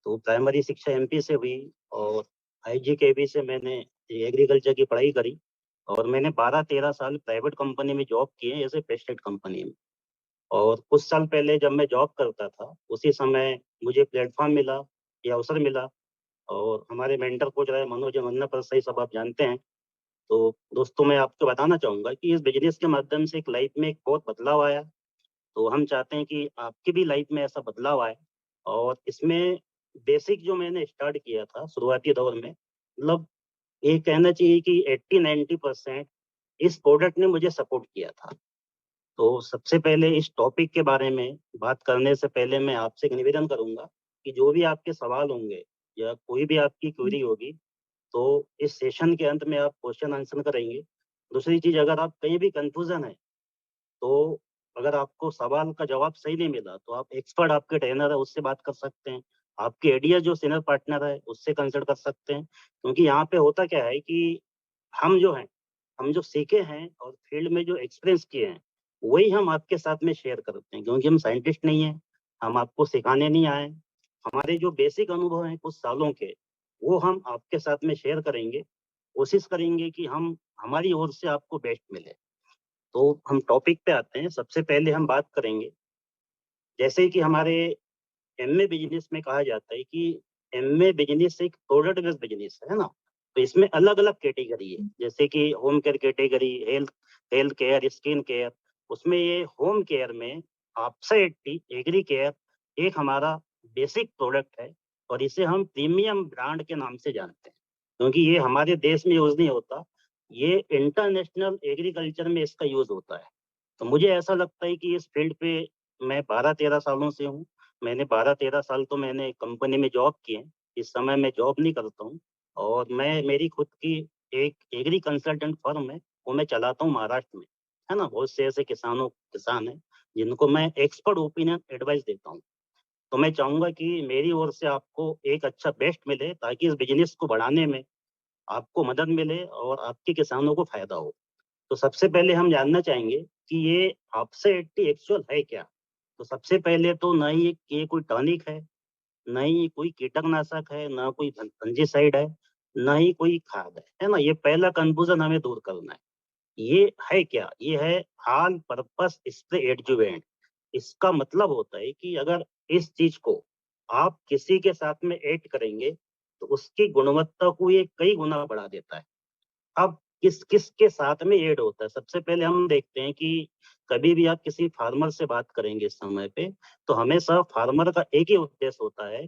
तो प्राइमरी शिक्षा एमपी से हुई और आईजीकेबी से मैंने एग्रीकल्चर की पढ़ाई करी और मैंने 12-13 साल प्राइवेट कंपनी में जॉब किए जैसे पेस्टेड कंपनी में। और कुछ साल पहले जब मैं जॉब करता था उसी समय मुझे प्लेटफॉर्म मिला, ये अवसर मिला और हमारे मेंटर कोच रहे मनोज मन्ना पर सही सब आप जानते हैं। तो दोस्तों मैं आपको बताना चाहूंगा कि इस बिजनेस के माध्यम से एक लाइफ में एक बहुत बदलाव आया। तो हम चाहते हैं कि आपकी भी लाइफ में ऐसा बदलाव आए। और इसमें बेसिक जो मैंने स्टार्ट किया था शुरुआती दौर में, मतलब ये कहना चाहिए कि 80-90% इस प्रोडक्ट ने मुझे सपोर्ट किया था। तो सबसे पहले इस टॉपिक के बारे में बात करने से पहले मैं आपसे एक निवेदन करूंगा कि जो भी आपके सवाल होंगे या कोई भी आपकी क्वेरी होगी तो इस सेशन के अंत में आप क्वेश्चन आंसर करेंगे। दूसरी चीज, अगर आप कहीं भी कंफ्यूजन है तो अगर आपको सवाल का जवाब सही नहीं मिला तो आप एक्सपर्ट आपके ट्रेनर है उससे बात कर सकते हैं। आपके एडीएस जो सीनियर पार्टनर है उससे कंसल्ट कर सकते हैं। क्योंकि यहाँ पे होता क्या है कि हम जो हैं, हम जो सीखे हैं और फील्ड में जो एक्सपीरियंस किए हैं वही हम आपके साथ में शेयर करते हैं। क्योंकि हम साइंटिस्ट नहीं हैं, हम आपको सिखाने नहीं आए। हमारे जो बेसिक अनुभव हैं कुछ सालों के वो हम आपके साथ में शेयर करेंगे। कोशिश करेंगे कि हम हमारी ओर से आपको बेस्ट मिले। तो हम टॉपिक पे आते हैं। सबसे पहले हम बात करेंगे जैसे कि हमारे एमए बिजनेस में कहा जाता है कि एमए बिजनेस एक प्रोडक्ट बेस्ड बिजनेस है ना। तो इसमें अलग अलग कैटेगरी है जैसे कि home care category, health health care, skin care. उसमें ये होम केयर में आपसा 80 एग्री केयर एक हमारा बेसिक प्रोडक्ट है और इसे हम प्रीमियम ब्रांड के नाम से जानते हैं क्योंकि ये हमारे देश में यूज नहीं होता, ये इंटरनेशनल एग्रीकल्चर में इसका यूज होता है। तो मुझे ऐसा लगता है कि इस फील्ड पे मैं 12-13 सालों से हूँ। मैंने 12-13 साल तो मैंने कंपनी में जॉब की है। इस समय मैं जॉब नहीं करता हूँ और मैं मेरी खुद की एक एग्री कंसल्टेंट फर्म है वो मैं चलाता हूँ महाराष्ट्र में, है ना। बहुत से ऐसे किसान हैं जिनको मैं एक्सपर्ट ओपिनियन एडवाइस देता हूँ। तो मैं चाहूंगा कि मेरी ओर से आपको एक अच्छा बेस्ट मिले ताकि इस बिजनेस को बढ़ाने में आपको मदद मिले और आपके किसानों को फायदा हो। तो सबसे पहले हम जानना चाहेंगे कि ये आपसे 80 एक्चुअल है क्या। तो सबसे पहले तो ना ही ये कोई टॉनिक है, ना ही कोई कीटकनाशक है, ना कोई फंजीसाइड है, ना ही कोई खाद है ना। ये पहला कंफ्यूजन हमें दूर करना है। ये है क्या? ये है ऑल पर्पस स्प्रे एडजुवेंट। इसका मतलब होता है कि अगर इस चीज को आप किसी के साथ में ऐड करेंगे तो उसकी गुणवत्ता को ये कई गुना बढ़ा देता है। अब किस किस के साथ में ऐड होता है, सबसे पहले हम देखते हैं कि कभी भी आप किसी फार्मर से बात करेंगे इस समय पे तो हमेशा फार्मर का एक ही उद्देश्य होता है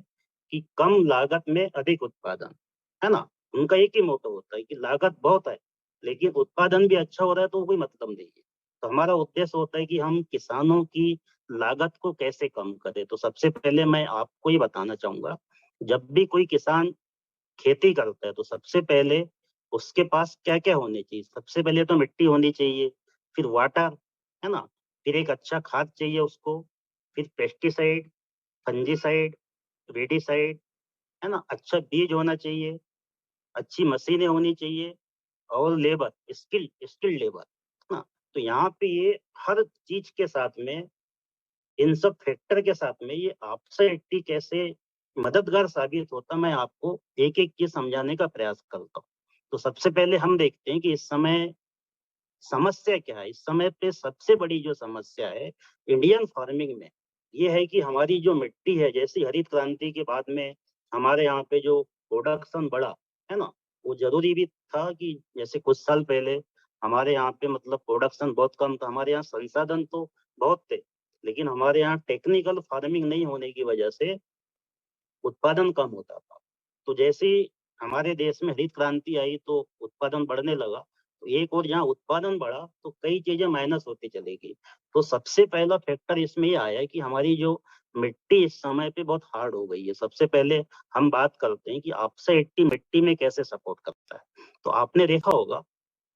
कि कम लागत में अधिक उत्पादन, है ना। उनका एक ही मोटो होता है कि लागत बहुत है लेकिन उत्पादन भी अच्छा हो रहा है तो कोई मतलब नहीं है। तो हमारा उद्देश्य होता है कि हम किसानों की लागत को कैसे कम करें। तो सबसे पहले मैं आपको ये बताना चाहूंगा, जब भी कोई किसान खेती करता है तो सबसे पहले उसके पास क्या क्या होने चाहिए। सबसे पहले तो मिट्टी होनी चाहिए, फिर वाटर, है ना, फिर एक अच्छा खाद चाहिए उसको, फिर पेस्टिसाइड, फंजीसाइड, वेडीसाइड, है ना, अच्छा बीज होना चाहिए, अच्छी मशीनें होनी चाहिए और लेबर, स्किल्ड लेबर, है ना। तो यहाँ पे ये हर चीज के साथ में, इन सब फैक्टर के साथ में ये आपसे एक्टी कैसे मददगार साबित होता मैं आपको एक एक चीज समझाने का प्रयास करता हूँ। तो सबसे पहले हम देखते हैं कि इस समय समस्या क्या है। इस समय पे सबसे बड़ी जो समस्या है इंडियन फार्मिंग में ये है कि हमारी जो मिट्टी है, जैसी हरित क्रांति के बाद में हमारे यहाँ पे जो प्रोडक्शन बढ़ा, है ना, वो जरूरी भी था कि जैसे कुछ साल पहले हमारे यहाँ पे मतलब प्रोडक्शन बहुत कम था। हमारे यहाँ संसाधन तो बहुत थे लेकिन हमारे यहाँ टेक्निकल फार्मिंग नहीं होने की वजह से उत्पादन कम होता था। तो जैसे ही हमारे देश में हरित क्रांति आई तो उत्पादन बढ़ने लगा। तो एक और जहाँ उत्पादन बढ़ा तो कई चीजें माइनस होती चली गई। तो सबसे पहला फैक्टर इसमें ये आया है कि हमारी जो मिट्टी इस समय पे बहुत हार्ड हो गई है। सबसे पहले हम बात करते हैं कि आपसे 80 मिट्टी में कैसे सपोर्ट करता है। तो आपने देखा होगा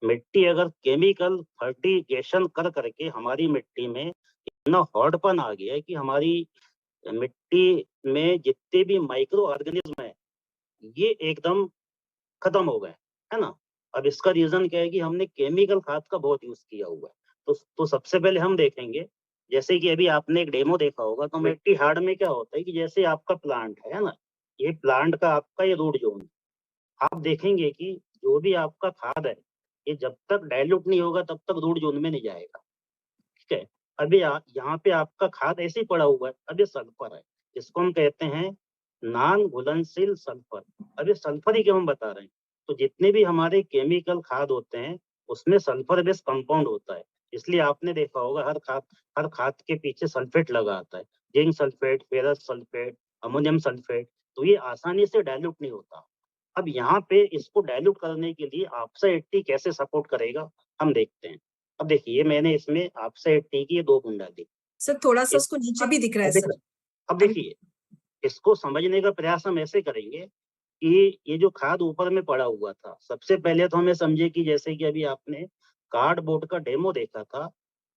मिट्टी अगर केमिकल फर्टिगेशन कर करके हमारी मिट्टी में इतना हॉर्डपन आ गया है कि हमारी मिट्टी में जितने भी माइक्रो ऑर्गेनिज्म है ये एकदम खत्म हो गए, है ना। अब इसका रीजन क्या है कि हमने केमिकल खाद का बहुत यूज किया हुआ है। तो सबसे पहले हम देखेंगे, जैसे कि अभी आपने एक डेमो देखा होगा तो मिट्टी हार्ड में क्या होता है कि जैसे आपका प्लांट है ना, ये प्लांट का आपका ये रूट जोन, आप देखेंगे कि जो भी आपका खाद है ये जब तक डाइल्यूट नहीं होगा तब तक रूट जोन में नहीं जाएगा। ठीक है, अभी यहाँ पे आपका खाद ऐसे ही पड़ा हुआ है, अब ये सल्फर है, इसको हम कहते हैं नॉन घुलनशील सल्फर। अब ये सल्फर ही क्यों हम बता रहे हैं, तो जितने भी हमारे केमिकल खाद होते हैं उसमें सल्फर बेस्ड कंपाउंड होता है, इसलिए आपने देखा होगा हर खाद के पीछे सल्फेट लगा आता है, zinc sulphate, ferrous sulphate, ammonium sulphate, तो ये आसानी से डाइल्यूट नहीं होता। अब यहाँ पे इसको डाइल्यूट करने के लिए आपसा 80 कैसे सपोर्ट करेगा हम देखते हैं। अब देखिए मैंने इसमें आपसा 80 की 2 बूंदा दी सर, थोड़ा सा उसको नीचे भी दिख रहा है सर। अब देखिए इसको समझने का प्रयास हम ऐसे करेंगे कि ये जो खाद ऊपर में पड़ा हुआ था, सबसे पहले तो हमें समझे कि जैसे कि अभी आपने कार्डबोर्ड का डेमो देखा था,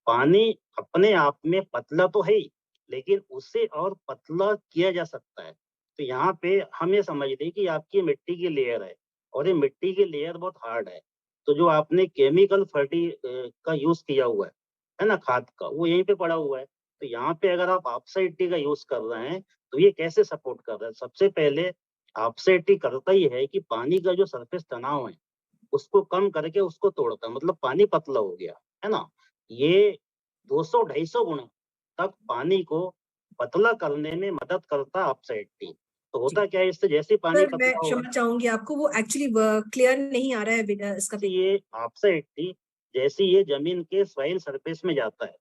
पानी अपने आप में पतला तो है ही, लेकिन उससे और पतला किया जा सकता है। तो यहाँ पे हम ये समझ लें कि आपकी मिट्टी की लेयर है और ये मिट्टी की लेयर बहुत हार्ड है, तो जो आपने केमिकल फर्टी का यूज किया हुआ है ना, खाद का, वो यहीं पे पड़ा हुआ है। तो यहाँ पे अगर आप ऑक्साइड का यूज कर रहे हैं तो ये कैसे सपोर्ट कर रहा है, सबसे पहले ऑक्साइड करता ही है कि पानी का जो सरफेस तनाव है उसको कम करके उसको तोड़ता है, मतलब पानी पतला हो गया, है ना। ये 200-250 गुना तक पानी को पतला करने में मदद करता ऑक्साइड टी। तो होता क्या है, इससे जैसे पानी सर, मैं पतला होगा, क्षमा चाहूंगी आपको, वो एक्चुअली क्लियर नहीं आ रहा है इसका। ये ऑक्साइड टी जैसे ये जमीन के सॉइल सरफेस में जाता है,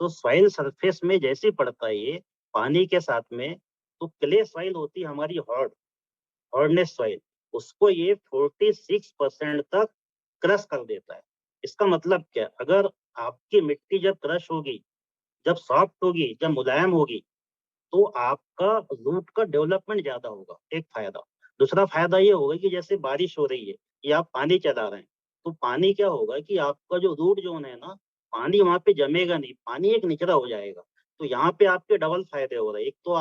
तो सॉइल सरफेस में जैसे पड़ता है ये पानी के साथ में, तो क्ले सॉइल होती है हमारी हार्डनेस सॉइल, उसको ये 46% तक क्रश कर देता है। इसका मतलब क्या, अगर आपकी मिट्टी जब क्रश होगी, जब सॉफ्ट होगी, जब मुलायम होगी, तो आपका रूट का डेवलपमेंट ज्यादा होगा, एक फायदा। दूसरा फायदा ये होगा कि जैसे बारिश हो रही है या आप पानी चला रहे हैं, तो पानी क्या होगा कि आपका जो रूट जोन है ना, पानी वहां पे जमेगा नहीं, पानी एक निचरा हो जाएगा। तो यहाँ पे आपके डबल फायदे हो रहे हैं, एक तो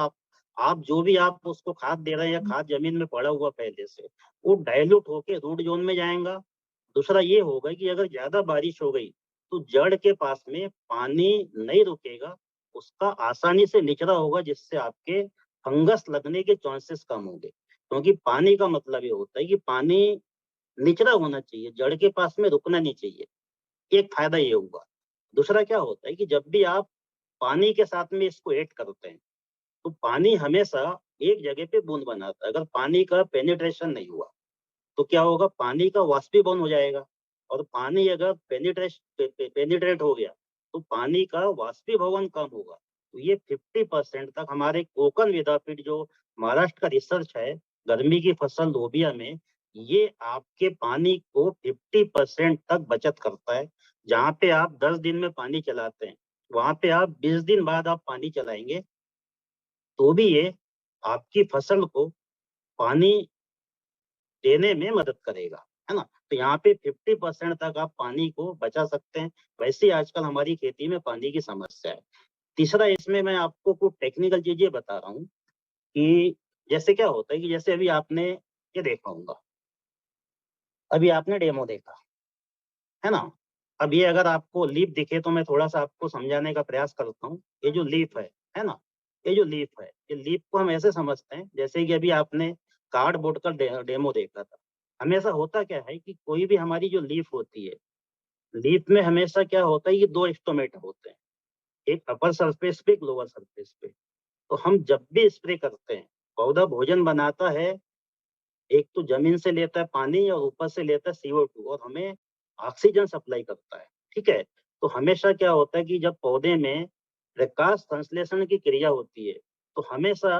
आप जो भी आप उसको खाद दे रहे हैं या खाद जमीन में पड़ा हुआ पहले से, वो डाइल्यूट होके रूट जोन में जाएगा। दूसरा ये होगा कि अगर ज्यादा बारिश हो गई तो जड़ के पास में पानी नहीं रुकेगा, उसका आसानी से निचरा होगा, जिससे आपके फंगस लगने के चांसेस कम होंगे, क्योंकि पानी का मतलब ये होता है कि पानी निचरा होना चाहिए, जड़ के पास में रुकना नहीं चाहिए। एक फायदा ये हुआ। दूसरा क्या होता है कि जब भी आप पानी के साथ में इसको ऐड करते हैं तो पानी हमेशा एक जगह पे बूंद बनाता है, अगर पानी का पेनिट्रेशन नहीं हुआ तो क्या होगा, पानी का वाष्पीभवन हो जाएगा, और पानी अगर पेनिट्रेट हो गया तो पानी का वाष्पीभवन कम होगा। तो ये 50% तक हमारे कोकण विद्यापीठ जो महाराष्ट्र का रिसर्च है गर्मी की फसल लोबिया में, ये आपके पानी को 50% तक बचत करता है। जहाँ पे आप 10 दिन में पानी चलाते हैं, वहां पे आप 20 दिन बाद आप पानी चलाएंगे तो भी ये आपकी फसल को पानी देने में मदद करेगा, है ना। तो यहाँ पे 50% तक आप पानी को बचा सकते हैं। वैसे ही आजकल हमारी खेती में पानी की समस्या है। तीसरा, इसमें मैं आपको कुछ टेक्निकल चीजें बता रहा हूँ कि जैसे क्या होता है कि जैसे अभी आपने ये देखा होगा, अभी आपने डेमो देखा, है ना। अब ये अगर आपको लीफ दिखे तो मैं थोड़ा सा आपको समझाने का प्रयास करता हूँ। ये जो लीफ है ना, ये जो लीफ है, ये लीफ को हम ऐसे समझते हैं जैसे कि अभी आपने कार्डबोर्ड का डेमो देखा था। हमेशा होता क्या है कि कोई भी हमारी जो लीफ होती है, लीफ में हमेशा क्या होता है, ये 2 स्टोमेटा होते हैं, एक अपर सरफेस पे, एक लोअर सरफेस पे। तो हम जब भी स्प्रे करते हैं, पौधा भोजन बनाता है, एक तो जमीन से लेता है पानी और ऊपर से लेता है CO2 और हमें ऑक्सीजन सप्लाई करता है। ठीक है, तो हमेशा क्या होता है कि जब पौधे में प्रकाश संश्लेषण की क्रिया होती है तो हमेशा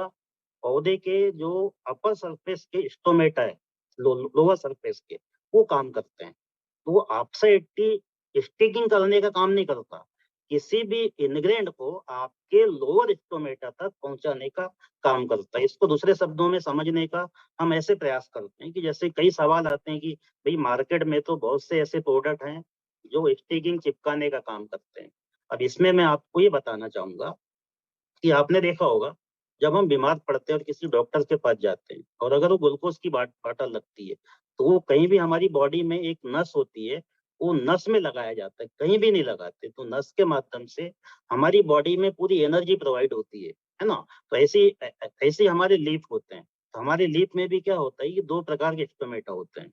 पौधे के जो अपर सरफेस के स्टोमेटा है, लोअर सरफेस के, वो काम करते हैं। तो वो आपसे 80 स्टिकिंग करने का काम नहीं करता, किसी भी इंग्रेडिएंट को आपके लोअर स्टोमेटा तक पहुंचाने का काम करता है। इसको दूसरे शब्दों में समझने का हम ऐसे प्रयास करते हैं कि जैसे कई सवाल आते हैं कि भाई मार्केट में तो बहुत से ऐसे प्रोडक्ट हैं जो स्टिकिंग चिपकाने का काम करते हैं। अब इसमें मैं आपको ये बताना चाहूंगा कि आपने देखा होगा, जब हम बीमार पड़ते हैं और किसी डॉक्टर के पास जाते हैं और अगर वो ग्लूकोज की बाटल लगती है तो वो कहीं भी हमारी बॉडी में एक नस होती है, वो नस में लगाया जाता है, कहीं भी नहीं लगाते, तो नस के माध्यम से हमारी बॉडी में पूरी एनर्जी प्रोवाइड होती है ना। तो ऐसे हमारे लीफ होते हैं, हमारे लीफ में भी क्या होता है कि दो प्रकार के स्टोमेटा होते हैं,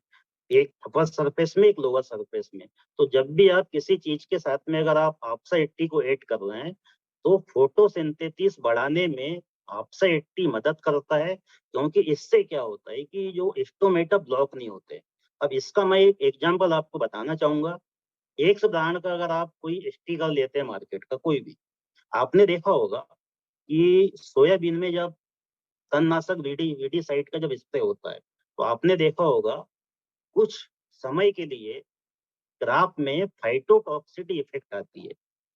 एक अपर सरफेस में, एक लोअर सरफेस में। तो जब भी आप किसी चीज के साथ में अगर आप आपसा 80 को ऐड कर रहे हैं तो फोटोसिंथेसिस बढ़ाने में आपसा 80 मदद करता है, क्योंकि इससे क्या होता है कि जो स्टोमेटा ब्लॉक नहीं होते। अब इसका मैं एक एग्जांपल आपको बताना चाहूंगा। एक ब्रांड का अगर आप कोई स्टिकर लेते हैं मार्केट का कोई भी, आपने देखा होगा कि सोयाबीन में जब तणनाशक वीडीसाइड का जब स्प्रे होता है तो आपने देखा होगा कुछ समय के लिए ग्राफ में फाइटोटॉक्सिटी इफेक्ट आती है।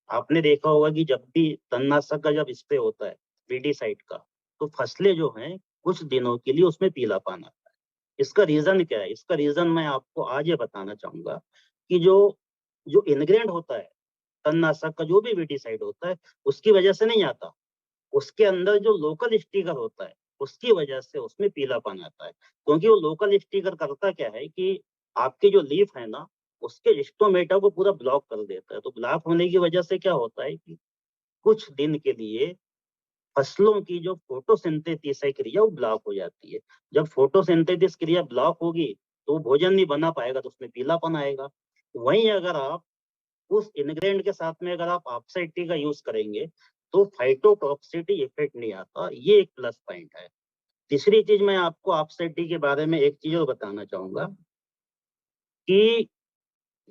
आपने देखा होगा कि जब भी तणनाशक का जब स्प्रे होता है वीडीसाइड का, तो फसलें जो हैं कुछ दिनों के लिए उसमें पीलापन आता है। इसका रीजन क्या है? इसका रीजन मैं आपको आज ये बताना चाहूंगा कि जो जो इंग्रेडिएंट होता है तणनाशक का, जो भी वीडीसाइड होता है, उसकी वजह से नहीं आता। उसके अंदर जो लोकल स्टिकर होता है उसकी वजह से उसमें पीलापन आता है। क्योंकि वो लोकल स्टिकर करता क्या है कि आपकी जो लीफ है ना, उसके स्टोमेटा को पूरा ब्लॉक कर देता है। तो ब्लॉक होने की वजह से क्या होता है कि कुछ दिन के लिए फसलों की जो फोटोसिंथेसिस है क्रिया वो ब्लॉक हो जाती है। जब फोटोसिंथेसिस क्रिया ब्लॉक होगी तो वो भोजन नहीं बना पाएगा, तो उसमें पीलापन आएगा। वहीं अगर आप उस इंग्रेडिएंट के साथ में अगर आप आपसाइटी का यूज करेंगे तो फाइटोटॉक्सिटी इफेक्ट नहीं आता। ये एक प्लस पॉइंट है। तीसरी चीज मैं आपको आपसाइटी के बारे में एक चीज और बताना चाहूंगा कि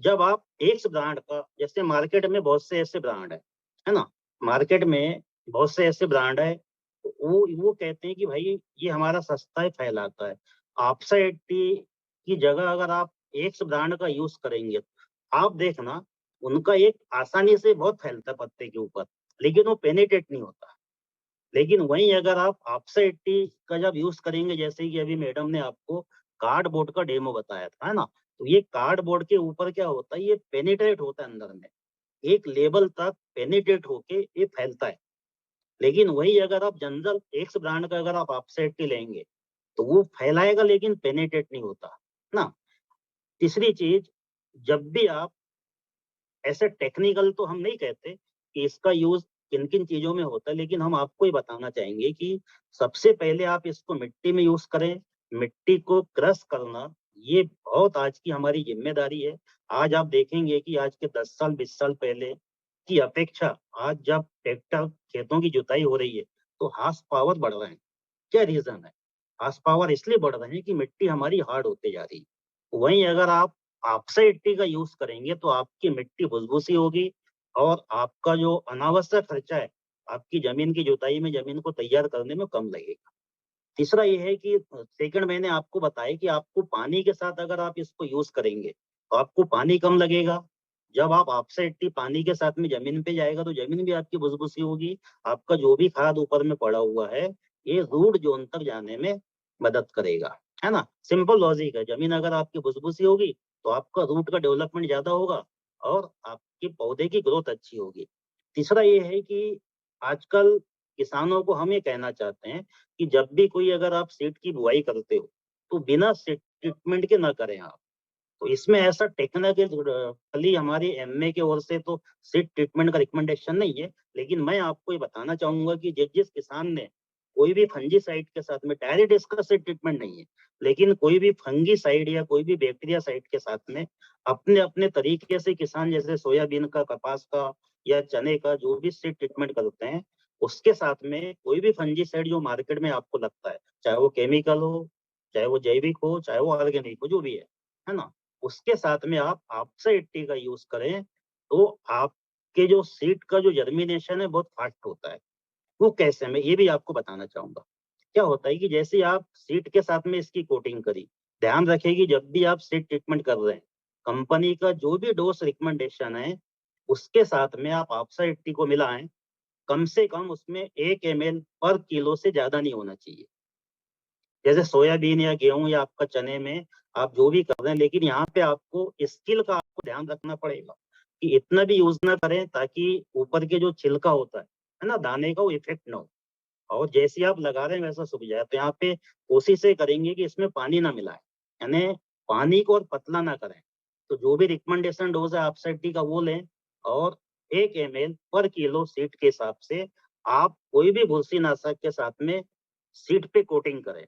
जब आप एक ब्रांड का, जैसे मार्केट में बहुत से ऐसे ब्रांड है ना, मार्केट में बहुत से ऐसे ब्रांड है, वो कहते हैं कि भाई ये हमारा सस्ता है, फैलाता है। आपसा 80 की जगह अगर आप एक ब्रांड का यूज करेंगे, आप देखना उनका एक आसानी से बहुत फैलता है पत्ते के ऊपर, लेकिन वो पेनिट्रेट नहीं होता। लेकिन वहीं अगर आप आपसा 80 का जब यूज करेंगे, जैसे कि अभी मैडम ने आपको कार्डबोर्ड का डेमो बताया था, है ना, तो ये कार्डबोर्ड के ऊपर क्या होता है, ये पेनिट्रेट होता है अंदर में, एक लेवल तक पेनिट्रेट होके ये फैलता है। लेकिन वही अगर आप जनरल एक ब्रांड का अगर आप आपसा 80 लेंगे तो वो फैलाएगा लेकिन पेनिट्रेट नहीं होता ना। तीसरी चीज, जब भी आप ऐसे टेक्निकल तो हम नहीं कहते कि इसका यूज किन किन चीजों में होता है, लेकिन हम आपको ही बताना चाहेंगे कि सबसे पहले आप इसको मिट्टी में यूज करें। मिट्टी को क्रश करना ये बहुत आज की हमारी जिम्मेदारी है। आज आप देखेंगे कि आज के 10 साल 20 साल पहले की अपेक्षा आज जब ट्रैक्टर खेतों की जुताई हो रही है तो हार्स पावर बढ़ रहे हैं। क्या रीजन है? हार्स पावर इसलिए बढ़ रहे हैं कि मिट्टी हमारी हार्ड होते जा रही है। वहीं अगर आप आपसा 80 का यूज करेंगे तो आपकी मिट्टी भुसभुसी होगी और आपका जो अनावश्यक खर्चा है आपकी जमीन की जुताई में, जमीन को तैयार करने में कम लगेगा। तीसरा ये है कि सेकंड मैंने आपको बताया कि आपको पानी के साथ अगर आप इसको यूज करेंगे तो आपको पानी कम लगेगा। जब आप आपसा 80 पानी के साथ में जमीन पे जाएगा तो जमीन भी आपकी भुसभुसी होगी। आपका जो भी खाद ऊपर में पड़ा हुआ है ये रूट जोन तक जाने में मदद करेगा, है ना। सिंपल लॉजिक है, जमीन अगर आपकी भुसभुसी होगी तो आपका रूट का डेवलपमेंट ज्यादा होगा और आपके पौधे की ग्रोथ अच्छी होगी। तीसरा ये है कि आजकल किसानों को हम ये कहना चाहते हैं कि जब भी कोई अगर आप सीड की बुआई करते हो तो बिना सीड ट्रीटमेंट के ना करें आप। तो इसमें ऐसा टेक्निकली हमारी एमए की ओर से तो सीड ट्रीटमेंट का रिकमेंडेशन नहीं है, लेकिन मैं आपको ये बताना चाहूंगा कि जिस जिस किसान ने कोई भी फंजीसाइड के साथ में, डायरेक्ट इसका सीड ट्रीटमेंट नहीं है, लेकिन कोई भी फंजीसाइड या कोई भी बैक्टीरिया साइड के साथ में अपने अपने तरीके से किसान, जैसे सोयाबीन का, कपास का या चने का जो भी सीड ट्रीटमेंट करते हैं, उसके साथ में कोई भी फंजीसाइड जो मार्केट में आपको लगता है, चाहे वो केमिकल हो, चाहे वो जैविक हो, चाहे वो ऑर्गेनिक हो, जो भी है ना, उसके साथ में आप आपसा 80 का यूज करें तो आपके जो सीड का जो जर्मिनेशन है बहुत फास्ट होता है। वो कैसे, मैं ये भी आपको बताना चाहूंगा। क्या होता है कि जैसे आप सीड के साथ में इसकी कोटिंग करी, ध्यान रखिए कि जब भी आप सीड ट्रीटमेंट कर रहे हैं, कंपनी का जो भी डोज रिकमेंडेशन है उसके साथ में आप आपसा 80 को मिलाएं। कम से कम उसमें 1 ml पर किलो से ज्यादा नहीं होना चाहिए। जैसे सोयाबीन या गेहूं या आपका चने में आप जो भी कर रहे हैं, लेकिन यहाँ पे आपको स्किल का आपको ध्यान रखना पड़ेगा कि इतना भी यूज ना करें ताकि ऊपर के जो छिलका होता है ना, दाने का, वो इफेक्ट ना हो और जैसे आप लगा रहे हैं वैसा सूख जाए। तो यहाँ पे कोशिश ये करेंगे कि इसमें पानी ना मिलाएं, यानी पानी को और पतला ना करें। तो जो भी रिकमेंडेशन डोज है आप सेटी का वो लें और 1 ml पर किलो सीड के हिसाब से आप कोई भी भूसी नाशक के साथ में सीड पे कोटिंग करें।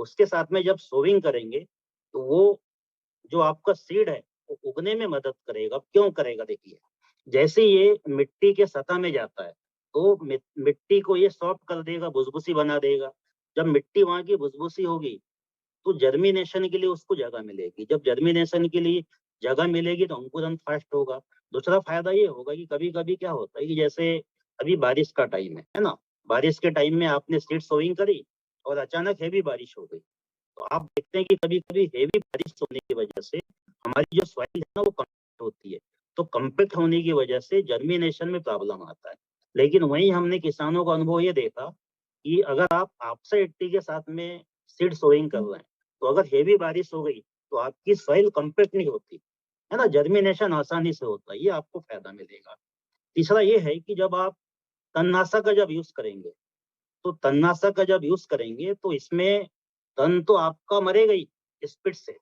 उसके साथ में जब सोविंग करेंगे तो वो जो आपका सीड है वो उगने में मदद करेगा। क्यों करेगा? देखिए, जैसे ये मिट्टी के सतह में जाता है तो मिट्टी को ये सॉफ्ट कर देगा, भुसभुसी बना देगा। जब मिट्टी वहां की भुसभुसी होगी तो जर्मिनेशन के लिए उसको जगह मिलेगी। जब जर्मिनेशन के लिए जगह मिलेगी तो अंकुरन फास्ट होगा। दूसरा फायदा ये होगा कि कभी कभी क्या होता है कि जैसे अभी बारिश का टाइम है ना, बारिश के टाइम में आपने सीड सोइंग करी और अचानक हैवी बारिश हो गई, तो आप देखते हैं कि कभी कभी हैवी बारिश होने की वजह से हमारी जो सॉइल है ना वो कम्पैक्ट होती है। तो कम्पैक्ट होने की वजह से जर्मिनेशन में प्रॉब्लम आता है। लेकिन वहीं हमने किसानों का अनुभव ये देखा कि अगर आप आपसा 80 के साथ में सीड सोइंग कर रहे हैं तो अगर हेवी बारिश हो गई तो आपकी सॉइल कम्पैक्ट नहीं होती है ना, जर्मिनेशन आसानी से होता है, ये आपको फायदा मिलेगा। तीसरा ये है कि जब आप तणनाशक का जब यूज करेंगे तो तणनाशक का जब यूज करेंगे तो इसमें तन तो आपका मरेगा ही स्पीड से,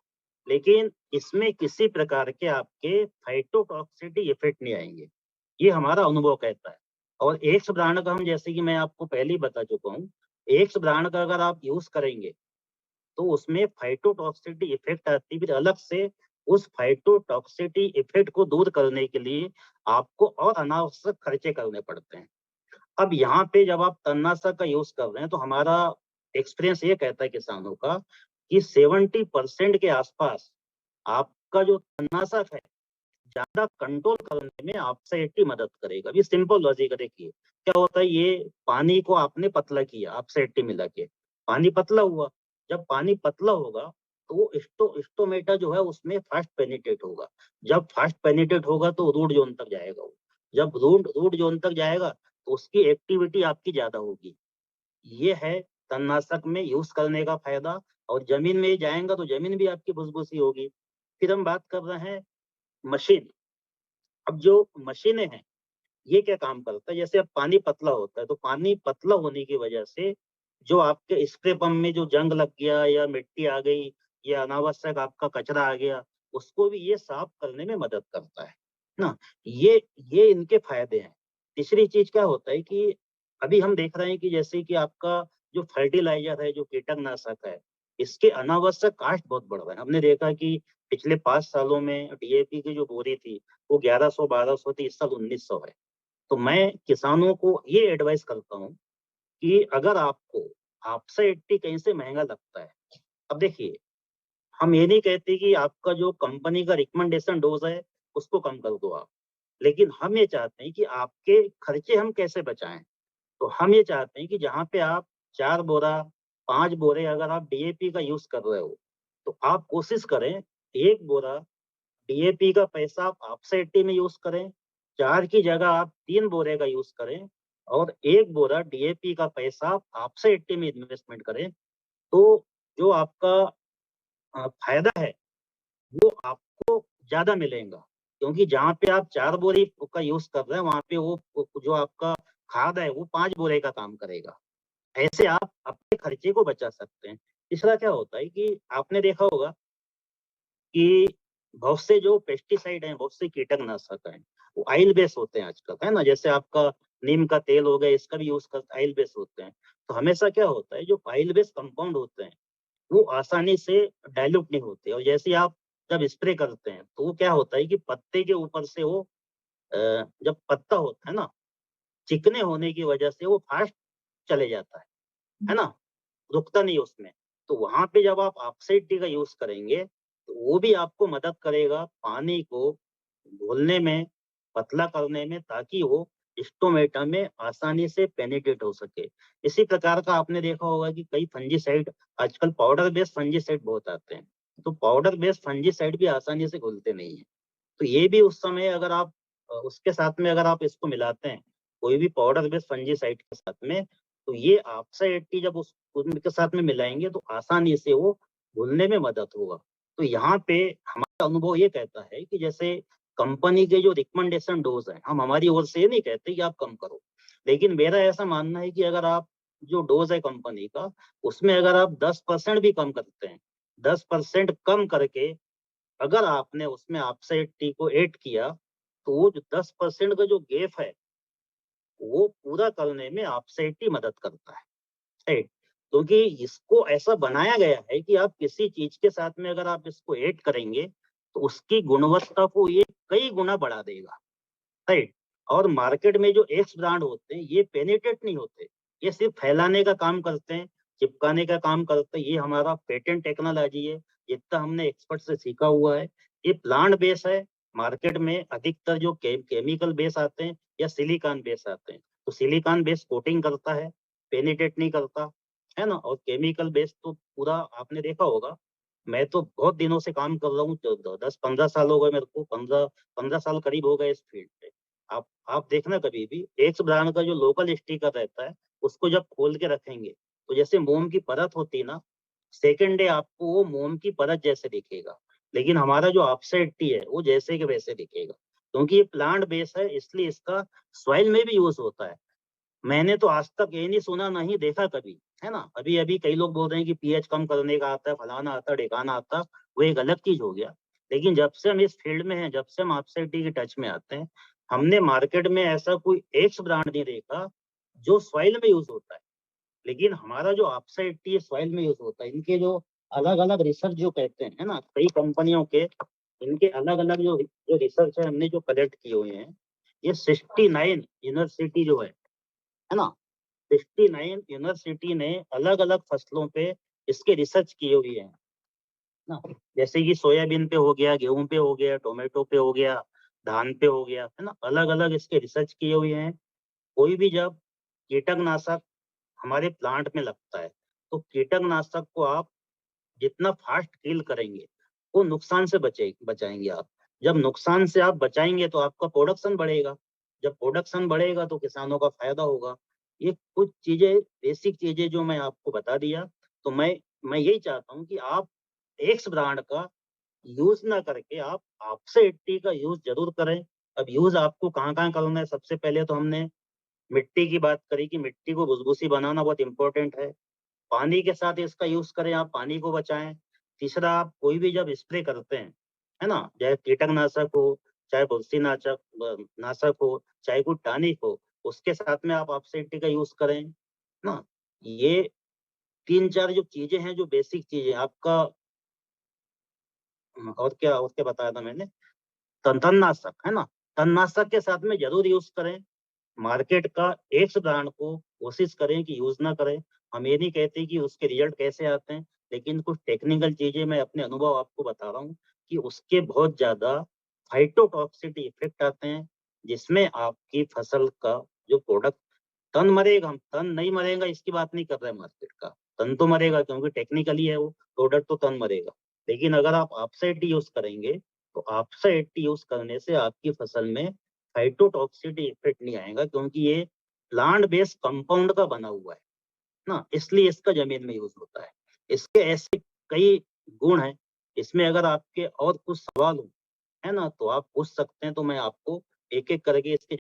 लेकिन इसमें किसी प्रकार के आपके फाइटोटॉक्सिटी इफेक्ट नहीं आएंगे, ये हमारा अनुभव कहता है। और एक्स ब्रांड का हम, जैसे कि मैं आपको पहले ही बता चुका हूँ, एक्स ब्रांड का अगर आप यूज करेंगे तो उसमें फाइटोटॉक्सिटी इफेक्ट आती है। फिर अलग से उस फाइटोटॉक्सिटी इफेक्ट को दूर करने के लिए आपको और अनावश्यक खर्चे करने पड़ते हैं। अब यहाँ पे जब आप तणनाशक का यूज कर रहे हैं तो हमारा एक्सपीरियंस ये कहता है किसानों का कि 70% के आसपास आपका जो तणनाशक है ज्यादा कंट्रोल करने में आपसे 80 मदद करेगा। ये सिंपल लॉजिक है। देखिए क्या होता है, ये पानी को आपने पतला किया आपसे 80 मिला के, पानी पतला हुआ। जब पानी पतला होगा तो वो स्टोमेटा जो है उसमें फास्ट पेनिट्रेट होगा। जब फास्ट पेनिट्रेट होगा तो रूट जोन तक जाएगा वो। जब रूट जोन तक जाएगा तो उसकी एक्टिविटी आपकी ज्यादा होगी। ये है तणनाशक में यूज करने का फायदा। और जमीन में जाएगा तो जमीन भी आपकी भुसभुसी होगी। फिर हम बात कर रहे हैं मशीन। अब जो मशीनें हैं ये क्या काम करता है, जैसे अब पानी पतला होता है तो पानी पतला होने की वजह से जो आपके स्प्रे पंप में जो जंग लग गया या मिट्टी आ गई या अनावश्यक आपका कचरा आ गया, उसको भी ये साफ करने में मदद करता है ना। ये इनके फायदे हैं। तीसरी चीज क्या होता है कि अभी हम देख रहे हैं कि जैसे कि आपका जो फर्टिलाइजर है, जो कीटनाशक है, इसके अनावश्यक कास्ट बहुत बढ़ रहे हैं। हमने देखा कि पिछले 5 सालों में डीएपी की जो बोरी थी वो 1100-1200 थी, इस साल 1900 है। तो मैं किसानों को ये एडवाइस करता हूँ कि अगर आपको आपसा 80 कहीं से महंगा लगता है, अब देखिए हम ये नहीं कहते कि आपका जो कंपनी का रिकमेंडेशन डोज है उसको कम कर दो आप, लेकिन हम ये चाहते हैं कि आपके खर्चे हम कैसे बचाएं। तो हम ये चाहते हैं कि जहाँ पे आप 4 बोरा 5 बोरे अगर आप डीएपी का यूज कर रहे हो तो आप कोशिश करें 1 बोरा डीएपी का पैसा आप आपसे 80 में यूज करें, 4 की जगह आप 3 बोरे का यूज करें, और 1 बोरा डीएपी का पैसा आप आपसे 80 में इन्वेस्टमेंट करें। तो जो आपका फायदा है वो आपको ज्यादा मिलेगा। क्योंकि जहाँ पे आप 4 बोरी का यूज कर रहे हैं वहां पे वो जो आपका खाद है वो 5 बोरे का काम करेगा। ऐसे आप अपने खर्चे को बचा सकते हैं। तीसरा क्या होता है कि आपने देखा होगा कि बहुत से जो पेस्टिसाइड हैं, बहुत से कीटनाशक हैं, वो ऑयल बेस होते हैं आजकल, है ना। जैसे आपका नीम का तेल हो गया, इसका भी यूज कर ऑयल बेस होते हैं। तो हमेशा क्या होता है, जो ऑयल बेस कंपाउंड होते हैं वो आसानी से डाइल्यूट नहीं होते, और जैसे आप जब स्प्रे करते हैं तो वो क्या होता है कि पत्ते के ऊपर से वो जब पत्ता होता है ना, चिकने होने की वजह से वो फास्ट चले जाता है ना, रुकता नहीं उसमें। तो वहां पे जब आप ऑक्साइड टी का यूज करेंगे तो वो भी आपको मदद करेगा पानी को घोलने में, पतला करने में, ताकि वो स्टोमेटा में आसानी से पेनिट्रेट हो सके। इसी प्रकार का आपने देखा होगा कि कई फंजीसाइड, आजकल पाउडर बेस्ड फंजीसाइड बहुत आते हैं, तो पाउडर बेस्ड फंजीसाइड भी आसानी से घुलते नहीं है। तो ये भी उस समय अगर आप उसके साथ में अगर आप इसको मिलाते हैं, कोई भी पाउडर बेस्ड फंजीसाइड के साथ में, तो ये आपसा 80 जब उनके साथ में मिलाएंगे तो आसानी से वो घुलने में मदद होगा। तो यहाँ पे हमारा अनुभव ये कहता है कि जैसे कंपनी के जो रिकमेंडेशन डोज है, हम हमारी ओर से ये नहीं कहते कि आप कम करो, लेकिन मेरा ऐसा मानना है कि अगर आप जो डोज है कंपनी का, उसमें अगर आप 10% भी कम करते हैं, 10% कम करके अगर आपने उसमें आपसे 80 को ऐड किया, तो वो जो 10% का जो गैप है वो पूरा करने में आपसे 80 मदद करता है। राइट। क्योंकि इसको ऐसा बनाया गया है कि आप किसी चीज के साथ में अगर आप इसको ऐड करेंगे तो उसकी गुणवत्ता को ये कई गुना बढ़ा देगा, राइट। और मार्केट में जो एक्स ब्रांड होते हैं ये पेनिट्रेट नहीं होते, ये सिर्फ फैलाने का काम करते हैं, चिपकाने का काम करते हैं। ये हमारा पेटेंट टेक्नोलॉजी है, जितना हमने एक्सपर्ट से सीखा हुआ है। ये प्लांट बेस है। मार्केट में अधिकतर जो केमिकल बेस आते हैं या सिलिकॉन बेस आते हैं, तो सिलिकॉन बेस कोटिंग करता है, पेनिट्रेट नहीं करता, है ना। और केमिकल बेस तो पूरा आपने देखा होगा। मैं तो बहुत दिनों से काम कर रहा हूँ, 10-15 साल हो गए मेरे को, 15 साल करीब हो गए इस फील्ड पे। आप देखना कभी भी एक्स ब्रांड का जो लोकल स्टिकर रहता है उसको जब खोल के रखेंगे तो जैसे मोम की परत होती है ना, सेकेंड डे आपको वो मोम की परत जैसे दिखेगा। लेकिन हमारा जो अपसाइड टी है वो जैसे के वैसे दिखेगा, क्योंकि ये प्लांट बेस है, इसलिए इसका सॉइल में भी यूज होता है। मैंने तो आज तक ये नहीं सुना, नहीं देखा कभी, है ना। अभी अभी कई लोग बोल रहे हैं कि पीएच कम करने का आता है, फलाना आता है, ढिकाना आता है, वो एक अलग चीज हो गया। लेकिन जब से हम इस फील्ड में हैं, जब से हम अपसाइड टी के टच में आते हैं, हमने मार्केट में ऐसा कोई एक्स ब्रांड नहीं देखा जो सॉइल में यूज होता है। लेकिन हमारा जो अपसाइड टी सॉइल में यूज होता है। इनके जो अलग अलग रिसर्च जो कहते हैं, है ना, कई कंपनियों के इनके अलग अलग जो जो रिसर्च है हमने जो कलेक्ट किए हुए हैं, ये 69 यूनिवर्सिटी जो है ना, 69 यूनिवर्सिटी ने अलग अलग फसलों पे इसके रिसर्च किए हुए हैं ना। जैसे कि सोयाबीन पे हो गया, गेहूं पे हो गया, टोमेटो पे हो गया, धान पे हो गया, है ना, अलग अलग इसके रिसर्च किए हुए हैं। कोई भी जब कीटकनाशक हमारे प्लांट में लगता है तो कीटकनाशक को आप जितना फास्ट किल करेंगे वो नुकसान से बचाएंगे आप। जब नुकसान से आप बचाएंगे तो आपका प्रोडक्शन बढ़ेगा, जब प्रोडक्शन बढ़ेगा तो किसानों का फायदा होगा। ये कुछ चीजें, बेसिक चीजें जो मैं आपको बता दिया। तो मैं यही चाहता हूँ कि आप एक्स ब्रांड का यूज ना करके आप आपसे 80 का यूज जरूर करें। अब यूज आपको कहाँ कहाँ करना है, सबसे पहले तो हमने मिट्टी की बात करी कि मिट्टी को भुसभुसी बनाना बहुत इंपॉर्टेंट है। पानी के साथ इसका यूज करें, आप पानी को बचाएं। तीसरा, आप कोई भी जब स्प्रे करते हैं, है ना, चाहे कीटकनाशक हो, चाहे भुस्सी नाशक हो, चाहे कोई टॉनिक हो, उसके साथ में आप अपसेटी का यूज करें ना। ये 3-4 जो चीजें हैं, जो बेसिक चीजें आपका। और क्या बताया था मैंने, तणनाशक, है ना, तणनाशक के साथ में जरूर यूज करें। मार्केट का एक्स ब्रांड को कोशिश करें कि यूज ना करें। हम ये नहीं कहते कि उसके रिजल्ट कैसे आते हैं, लेकिन कुछ टेक्निकल चीजें मैं अपने अनुभव आपको बता रहा हूँ कि उसके बहुत ज्यादा फाइटोटॉक्सिटी इफेक्ट आते हैं, जिसमें आपकी फसल का जो प्रोडक्ट, तन मरेगा, हम तन नहीं मरेगा इसकी बात नहीं कर रहे हैं मार्केट का, तन तो मरेगा क्योंकि टेक्निकली है वो प्रोडक्ट, तो तन मरेगा। लेकिन अगर आप आपसाइड यूज करेंगे तो आपसाइड यूज करने से आपकी फसल में फाइटोटॉक्सिटी इफेक्ट नहीं आएगा, क्योंकि ये प्लांट बेस्ड कंपाउंड का बना हुआ है ना, इसलिए इसका जमीन में यूज होता है। इसके ऐसे कई गुण हैं। इसमें अगर आपके और कुछ सवाल हो, है ना, तो आप पूछ सकते हैं, तो मैं आपको एक एक करके इसके